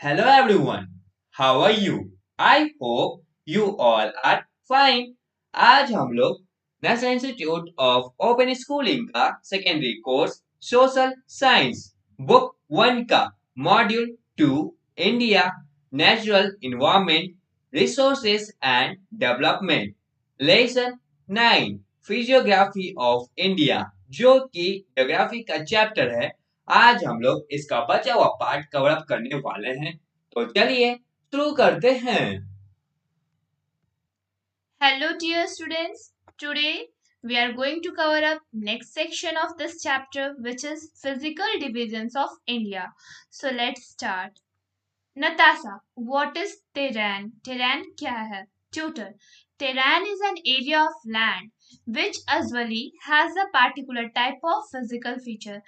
Hello everyone, how are you? I hope you all are fine. आज हम लोग National Institute of Open Schooling का secondary course social science book 1 का module 2 India natural environment resources and development lesson 9 physiography of India जो कि geography का chapter है। आज हम लोग इसका बचा हुआ पार्ट कवर अप करने वाले हैं, तो चलिए शुरू करते हैं। Hello dear students. Today we are going to cover up next section of this chapter which is physical divisions of India. So let's start. Natasha, what is terrain? Terrain क्या है? Tutor. Terrain is an area of land which usually has a particular type of physical feature.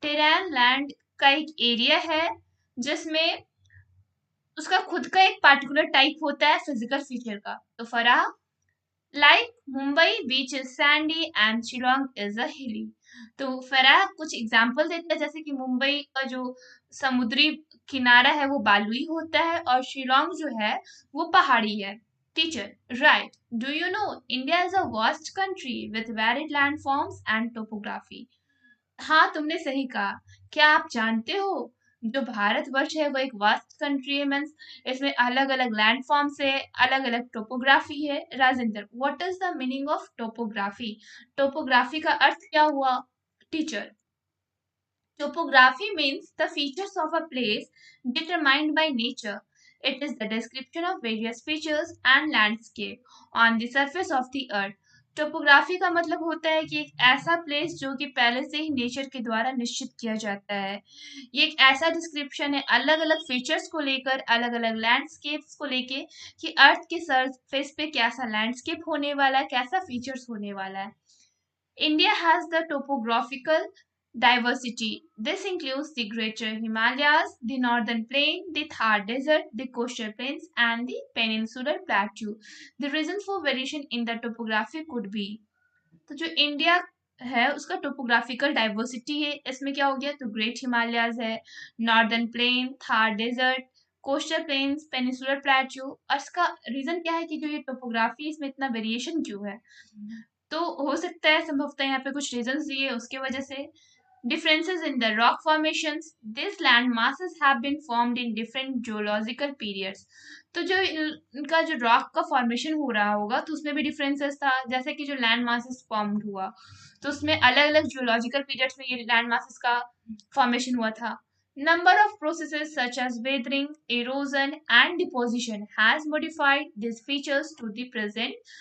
Terrain land का एक area है जिसमें उसका खुद का एक पार्टिकुलर टाइप होता है फिजिकल फीचर का। तो Farah, like Mumbai beach is Sandy and Shillong is a हिली। तो फराह कुछ एग्जांपल देता है, जैसे कि मुंबई का जो समुद्री किनारा है वो बालुई होता है और शिलोंग जो है वो पहाड़ी है। Teacher, right, do you know India is a vast country with varied land forms and topography. हाँ, तुमने सही कहा। क्या आप जानते हो जो भारतवर्ष है वो एक वास्ट कंट्री है, मीन्स इसमें अलग अलग लैंड फॉर्म्स है, अलग अलग टोपोग्राफी है। Rajendra, what is the meaning of topography? Topography का अर्थ क्या हुआ? Teacher, topography means the features of a place determined by nature. It is the description of various features and landscape on the surface of the earth. Topography का मतलब होता है कि एक ऐसा प्लेस जो कि पहले से ही नेचर के द्वारा निश्चित किया जाता है। ये एक ऐसा डिस्क्रिप्शन है अलग अलग फीचर्स को लेकर, अलग अलग लैंडस्केप्स को लेके कि अर्थ के सरफेस पे कैसा लैंडस्केप होने वाला है, कैसा फीचर्स होने वाला है। India has the topographical diversity. This includes the Greater Himalayas, the Northern Plain, the Thar Desert, the coastal plains, and the Peninsular Plateau. The reason for variation in the topography could be, तो जो India है उसका topographical diversity है, इसमें क्या हो गया, तो ग्रेट हिमालयाज है, northern plain, Thar desert, coastal plains, peninsular plateau. और इसका रीजन क्या है कि जो ये टोपोग्राफी इसमें इतना वेरिएशन क्यों है? तो हो सकता है संभवतः यहाँ पे कुछ रीजंस दिए उसके वजह से। differences in the rock formations, these land masses have been formed in different geological periods। तो जो इनका जो रॉक का फॉर्मेशन हो रहा होगा तो उसमें भी डिफरेंसेस था, जैसे कि जो लैंड मासेस फॉर्म्ड हुआ तो उसमें अलग अलग जियोलॉजिकल पीरियड्स में ये लैंड मासेस का फॉर्मेशन हुआ था। Number of processes such as weathering, erosion and deposition has modified these features to the present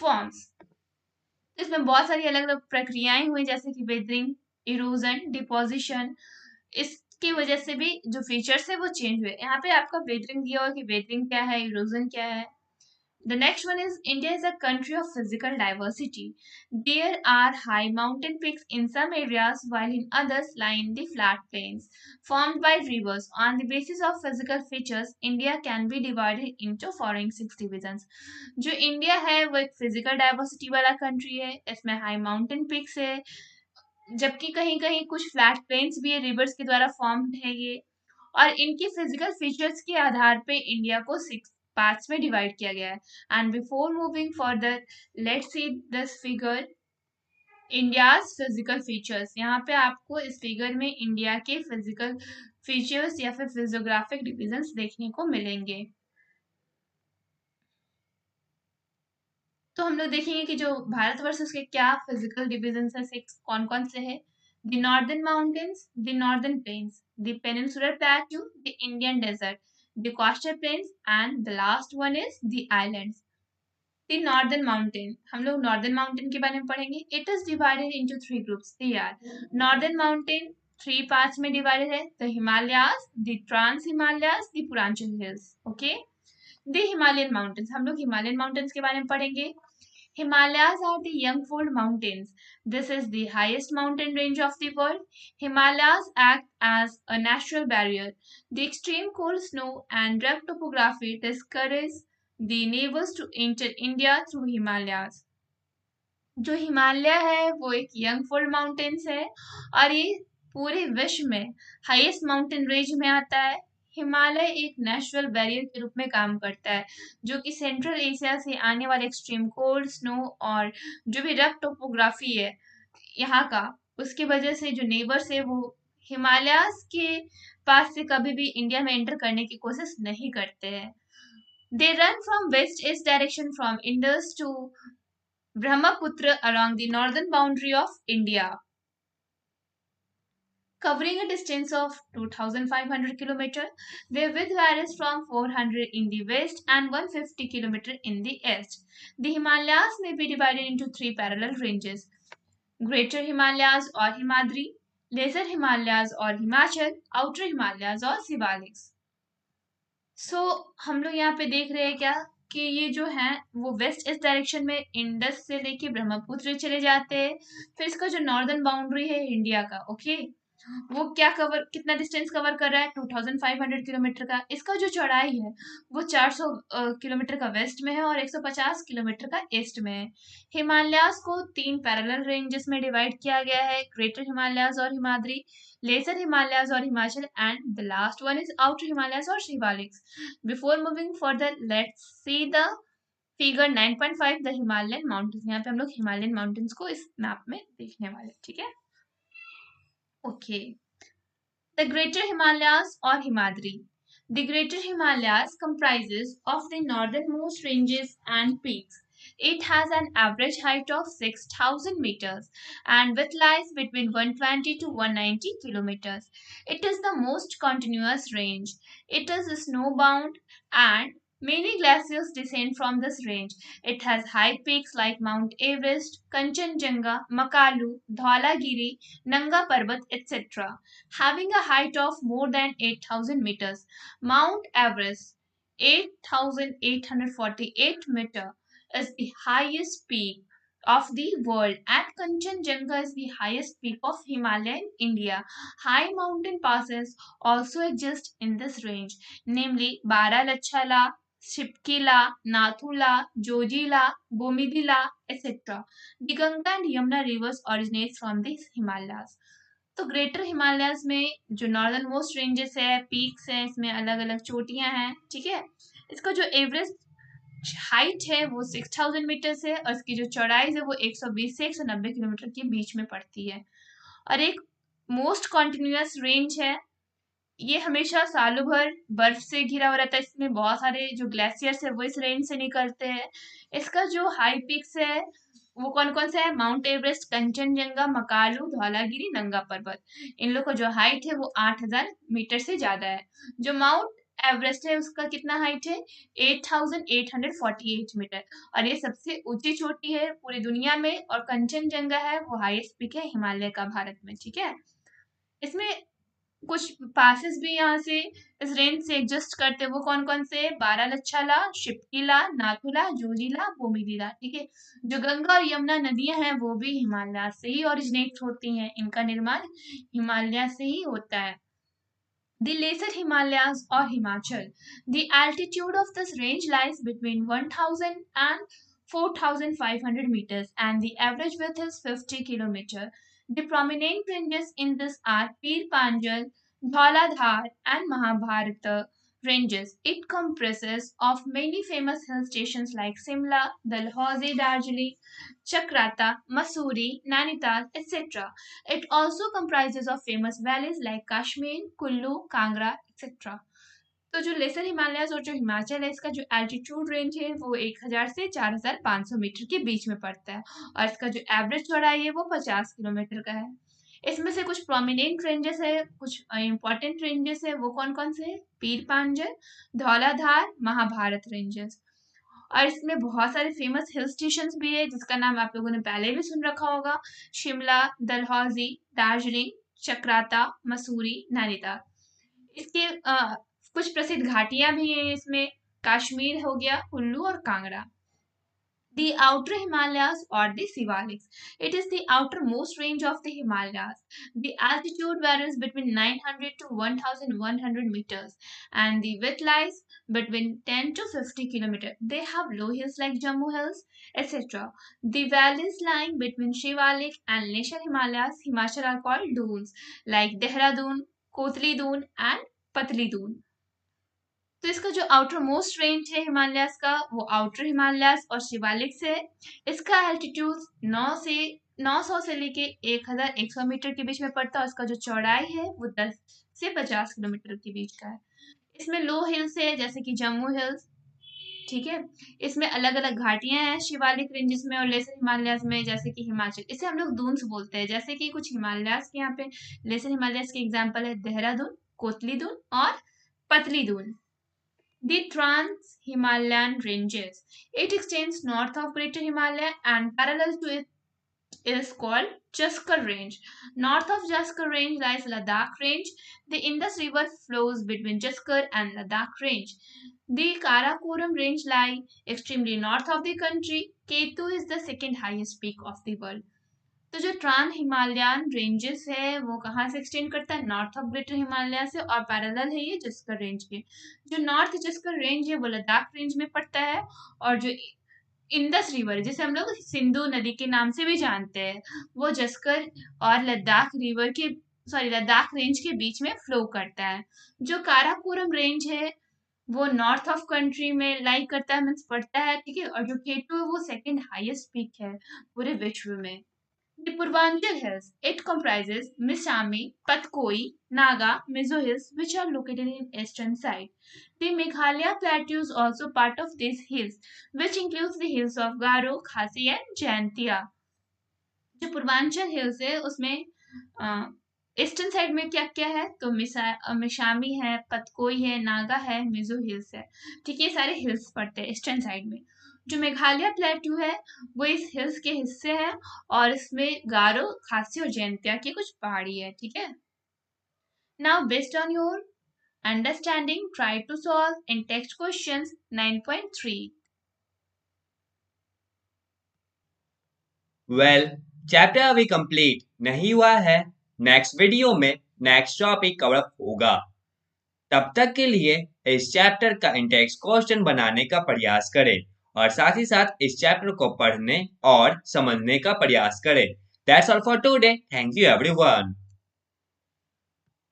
forms। इसमें बहुत सारी अलग अलग प्रक्रियाएं हुई, जैसे कि वेदरिंग, इरोजन, डिपोजिशन। इसकी वजह से भी जो फीचर्स है वो चेंज हुए। यहाँ पे आपका वेदरिंग दिया हुआ कि वेदरिंग क्या है, इरोजन क्या है। The next one is India is a country of physical diversity. There are high mountain peaks in some areas while in others lie in the flat plains formed by rivers. On the basis of physical features, India can be divided into following 6 divisions. जो India है वो एक physical diversity वाला country है, इसमें high mountain pics है, जबकि कहीं कहीं कुछ फ्लैट प्लेन्स भी है, रिवर्स के द्वारा फॉर्म्ड है ये। और इनकी फिजिकल फीचर्स के आधार पे इंडिया को 6 पार्ट्स में डिवाइड किया गया है। And before moving further, let's see this figure, India's physical features. यहाँ पे आपको इस फिगर में इंडिया के फिजिकल फीचर्स या फिर फिजियोग्राफिक डिविजन्स देखने को मिलेंगे। तो हम लोग देखेंगे कि जो भारतवर्ष उसके क्या फिजिकल डिविजन है, 6 कौन कौन से है। The northern mountains, the northern plains, the peninsular plateau, the Indian desert, the coastal plains and the last one is the islands. The northern mountain, हम लोग नॉर्दर्न माउंटेन के बारे में पढ़ेंगे। It is divided into 3 groups. They are northern mountain 3 parts में divided है, the Himalayas, the trans Himalayas, the Purvanchal hills. Okay, the Himalayan mountains, हम लोग हिमालयन माउंटेन्स के बारे में पढ़ेंगे। Himalayas are the Youngfold Mountains. This is the highest mountain range of the world. Himalayas act as a natural barrier. The extreme cold snow and rough topography discourage the neighbors to enter India through Himalayas. जो हिमालय है वो एक यंगफोल्ड mountains है और ये पूरे विश्व में हाईएस्ट माउंटेन रेंज में आता है। हिमालय एक नेचुरल बैरियर के रूप में काम करता है, जो कि सेंट्रल एशिया से आने वाले एक्सट्रीम कोल्ड, स्नो और जो भी रफ टोपोग्राफी है यहाँ का, उसकी वजह से जो नेबर्स है वो हिमालयाज के पास से कभी भी इंडिया में एंटर करने की कोशिश नहीं करते हैं। They run from west east direction from Indus to Brahmaputra along the northern boundary of India, covering a distance of 2,500 km. Their width varies from 400 in the west and 150 km in the east. The Himalayas may be divided into three parallel ranges: Greater Himalayas or Himadri, Lesser Himalayas or Himachal, Outer Himalayas और Sivaliks. हम लोग यहाँ पे देख रहे हैं क्या कि ये जो है वो वेस्ट इस डायरेक्शन में इंडस से लेके ब्रह्मपुत्र चले जाते हैं। फिर इसका जो नॉर्दर्न बाउंड्री है इंडिया का, ओके, वो कितना डिस्टेंस कवर कर रहा है, 2500 किलोमीटर का। इसका जो चौड़ाई है वो 400 किलोमीटर का वेस्ट में है और 150 किलोमीटर का ईस्ट में है। हिमालयाज को तीन पैरेलल रेंजेस में डिवाइड किया गया है: ग्रेटर हिमालयाज और हिमाद्री, लेसर हिमालयाज और Himachal, and the last one is outer Himalayas और Shivaliks. Before moving further, let's see the figure 9.5, the Himalayan mountains. यहाँ पे हम लोग हिमालयन माउंटेन्स को इस मैप में देखने वाले, ठीक है। Okay. The Greater Himalayas or Himadri. The Greater Himalayas comprises of the northernmost ranges and peaks. It has an average height of 6,000 meters and width lies between 120 to 190 kilometers. It is the most continuous range. It is snowbound and many glaciers descend from this range. It has high peaks like Mount Everest, Kanchenjunga, Makalu, Dhaulagiri, Nanga Parbat, etc., having a height of more than 8,000 meters. Mount Everest, 8,848 meters, is the highest peak of the world, and Kanchenjunga is the highest peak of Himalaya in India. High mountain passes also exist in this range, namely Baralachala, Shipkila, Nathula, Jojila, Bomidila, etc. The Ganga and Yamuna rivers originate from the Himalayas. तो greater Himalayas में जो northern most ranges है, peaks हैं, इसमें अलग अलग चोटियां हैं, ठीक है। इसका जो एवरेज हाइट है वो 6,000 मीटर है और इसकी जो चौड़ाई है वो 120 से 190 किलोमीटर के बीच में पड़ती है और एक मोस्ट कॉन्टिन्यूस रेंज है। ये हमेशा सालों भर बर्फ से घिरा हुआ रहता है। इसमें बहुत सारे जो ग्लेशियर्स है वो इस रेंज से निकलते हैं। इसका जो हाई पीक्स है वो कौन कौन सा है? माउंट एवरेस्ट, कंचनजंगा, मकालू, धौलागिरी, नंगा पर्वत। इन लोग का जो हाइट है वो 8,000 मीटर से ज्यादा है। जो माउंट एवरेस्ट है उसका कितना हाइट है? 8,848 मीटर और ये सबसे ऊंची चोटी है पूरी दुनिया में। और कंचनजंगा है वो हाईएस्ट पीक है हिमालय का भारत में, ठीक है। इसमें कुछ पासेस भी यहाँ से इस रेंज से एग्जिस्ट करते हैं। वो कौन कौन से? बारालच्छाला, शिपकिला, नाथुला, जोजिला, बोमीदिला, ठीक है। जो गंगा और यमुना नदियां हैं वो भी हिमालय से ही ओरिजिनेट होती हैं। इनका निर्माण हिमालय से ही होता है। The Lesser Himalayas or Himachal. The altitude of this range lies between 1,000 and 4,500 meters and the average width is 50 kilometers. The prominent ranges in this are Pir Panjal, Dhauladhar and Mahabharata ranges. It comprises of many famous hill stations like Simla, Dalhousie, Darjeeling, Chakrata, Mussoorie, Nainital, etc. It also comprises of famous valleys like Kashmir, Kullu, Kangra, etc. तो जो laser Himalayas और जो हिमाचल है इसका जो altitude range है वो 1,000 से 4,500 मीटर के बीच में पड़ता है और इसका जो एवरेज चौड़ाई है वो 50 किलोमीटर का है। इसमें से कुछ प्रोमिनेंट रेंजेस है, कुछ इंपॉर्टेंट रेंजेस है। वो कौन कौन से? पीर पांजल, धौलाधार, महाभारत रेंजेस। और इसमें बहुत सारे फेमस हिल स्टेशन भी है जिसका नाम आप लोगों ने पहले भी सुन रखा होगा: शिमला, डलहौजी, दार्जिलिंग, चक्राता, मसूरी, नैनीताल। इसके कुछ प्रसिद्ध घाटियां भी हैं इसमें: कश्मीर हो गया, कुल्लू और Kangra. The outer Himalayas or the Sivaliks. It is the outermost range of the Himalayas. The altitude varies between 900 to 1,100 meters and the width lies between 10 to 50 kilometers. They have low hills like Jammu Hills, etc. The valleys lying between Shivalik and Lesser Himalayas, Himachal, are called dunes like Dehradun, Kotli Dun and Patli Dun. तो इसका जो outer most range है हिमालयास का वो outer Himalayas और शिवालिक से है। इसका एल्टीट्यूड 900 से लेके 1100 मीटर के बीच में पड़ता है। उसका जो चौड़ाई है वो 10 से 50 किलोमीटर के बीच का है। इसमें लो हिल्स है जैसे कि जम्मू हिल्स, ठीक है। इसमें अलग अलग घाटियां हैं शिवालिक रेंजेस में और लेसर हिमालयास में, जैसे कि हिमाचल, इसे हम लोग दून्स बोलते हैं। जैसे कि कुछ हिमालयास के यहाँ पे लेसर हिमालयास के एग्जाम्पल है देहरादून, कोतली दून और पतली Doon. The Trans-Himalayan Ranges. It extends north of Greater Himalaya and parallel to it is called Jaskar Range. North of Jaskar Range lies Ladakh Range. The Indus River flows between Jaskar and Ladakh Range. The Karakoram Range lies extremely north of the country. Ketu is the second highest peak of the world. तो जो trans Himalayan ranges है वो कहाँ से extend करता है? North of greater Himalaya से, और पैरेलल है ये जस्कर रेंज के। जो नॉर्थ जस्कर रेंज है वो लद्दाख रेंज में पड़ता है, और जो इंडस रिवर जिसे हम लोग सिंधु नदी के नाम से भी जानते हैं वो जस्कर और लद्दाख रेंज के बीच में फ्लो करता है। जो काराकोरम रेंज है वो नॉर्थ ऑफ कंट्री में लाई करता है, मीन्स पड़ता है, ठीक है। और जो केटू है वो सेकंड हाईएस्ट पीक है पूरे विश्व में। The Purvanchal Hills. It comprises Misami, Patkoi, Naga, Mizo Hills, which are located in eastern side. The Meghalaya Plateau is also part of these hills, which includes the hills of Garo, Khasi and Jaintia. जो Purvanchal hills है उसमें eastern side में क्या क्या है? तो मिशामी है, पतकोई है, नागा है, मिजो हिल्स है, ठीक है। ये सारे हिल्स पड़ते हैं ईस्टर्न साइड में। जो मेघालय प्लेट्यू है वो इस हिल्स के हिस्से है, और इसमें गारो, खासी और जैंतिया की कुछ पहाड़ी है, ठीक है। Now based on your understanding try to solve in text questions 9.3। Well, chapter अभी कंप्लीट नहीं हुआ है। नेक्स्ट वीडियो में नेक्स्ट टॉपिक कवर अप होगा। तब तक के लिए इस चैप्टर का इंटेक्स्ट क्वेश्चन बनाने का प्रयास करें और साथ ही साथ इस चैप्टर को पढ़ने और समझने का प्रयास करें। That's all for today. Thank you everyone.